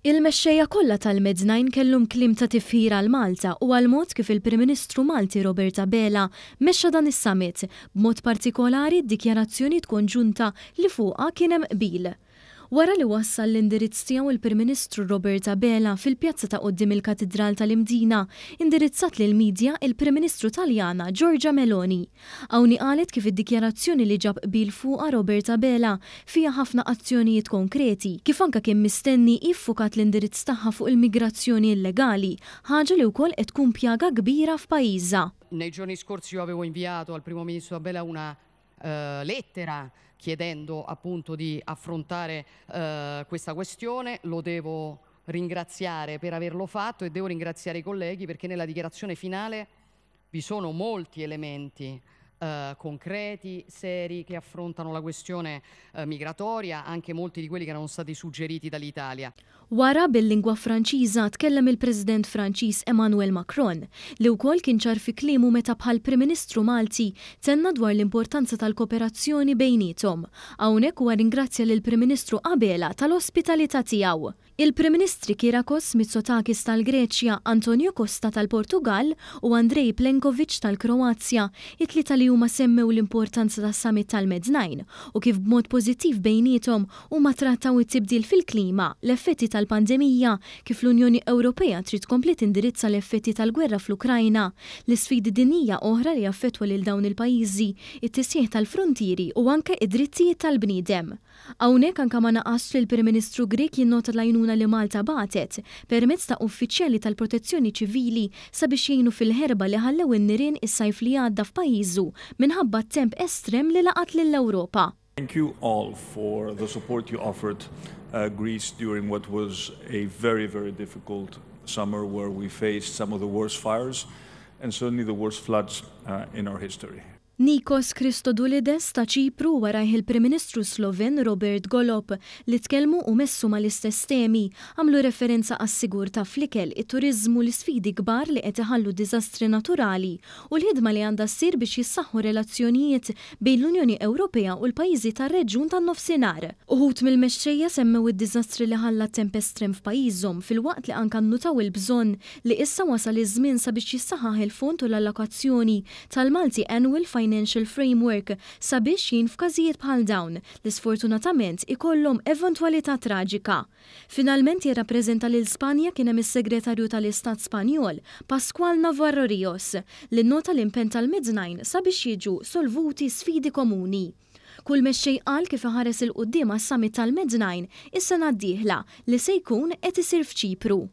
Il-mexxejja kollha tal-Med9 kellhom kliem ta' tifħira għal Malta u għal mod kif il-Prim Ministru Malti Robert Abela mexxa dan is-summit, b'mod partikolari d-dikjarazzjonijiet konġunta li fuqha kien hemm qbil. Wara li wassal l-indirizz tiegħu il-Prim Ministru Robert Abela fil-pjazza ta' quddiem il-Katedral tal-Imdina, indirizzat lil midja il-Prim Ministru Taljana Giorgia Meloni. Hawn qalet kif id-dikjarazzjoni li ġab qbil fuqha Robert Abela fiha ħafna azzjonijiet konkreti, kif anke kien mistenni iffukat l-indirizz tagħha fuq il-migrazzjoni illegali, ħaġa li wkoll qed tkun pjaga kbira f'pajjiżha. Nei giorni scorsi io avevo inviato al Primo Ministro Abela una lettera chiedendo appunto di affrontare questa questione. Lo devo ringraziare per averlo fatto e devo ringraziare i colleghi perché nella dichiarazione finale vi sono molti elementi concreti, seri, che affrontano la questione migratoria, anche molti di quelli che erano stati suggeriti dall'Italia. Wara bil-lingwa Franċiża tkellem il-President Franċiż Emmanuel Macron li wkoll kien ċar fi kliemu meta bħal Prim Ministru Malti tenna dwar l-importanza tal-kooperazzjoni bejniethom. Hawnhekk huwa ringrazzja lill Prim Ministru Abela tal-ospitalità tiegħu. Il-Prim Ministri Kyriakos Mitsotakis tal-Greċja, Antonio Costa tal-Portugal u Andrej Plenković tal-Kroazja it-tlieta li huma semmew l-importanza tas-summit tal-Med9 u kif b'mod pożittiv bejniethom huma trattaw it-tibdil fil-klima, l-effetti tal-pandemija, kif l-Unjoni Ewropea trid tkompli tindirizza l-effetti tal-gwerra fl-Ukrajna, l-isfidi dinjija oħra li jaffettwa lil dawn il-pajjiżi, it-tisjieħ tal-frontieri u anke id-drittijiet tal-bniedem. Hawnhekk anke ma naqasx li l-Prim Ministru Grieg jinnota l-għajnuna li Malta bagħtet permezz ta' uffiċjali tal-protezzjoni ċivili sabiex jgħinu fil-ħerba li ħallew in-nirien is-sajf li għadda f'pajjiżu minħabba t-temp estrem li laqat lill-Ewropa. Thank you all for the support you offered Greece during what was a very, very difficult summer where we faced some of the worst fires and certainly the worst floods in our history. Nikos Christodoulides ta' Ċipru wara il-Prim Ministru Sloven Robert Golob li tkellmu u messu mal-istess temi għamlu referenza għas-sigurtà fl-ikel, it-turiżmu l-isfidi kbar li qed iħallu diżastri naturali u l-ħidma li għandha ssir biex jissaħħu relazzjonijiet bejn l-Unjoni Ewropea u l-pajjiżi tar-reġjun tan-nofsinhar. Uħud mill-mexxejja semmew id-diżastri li ħalla temp estrem f'pajjiżhom filwaqt li anke nnutaw il-bżonn li issa wasal iż-żmien sabiex jissaħħaħ il-fond u l-allokazzjoni tal-Malti Annual Financial Framework sabiex jien f'każijiet bħal dawn li sfortunatament ikollhom eventwalità traġika. Finalment jirrappreżenta lil Spanja kien hemm is-Segretarju tal-Istat Spanjol Pascual Navarro Ríos li nnota l-impenn tal-Med9 sabiex jiġu solvuti sfidi komuni. Kull mexxej qal kif iħares il-qudiem għas-summit tal-Med9 is-sena d-dieħla li se jkun qed isir f'Ċipru.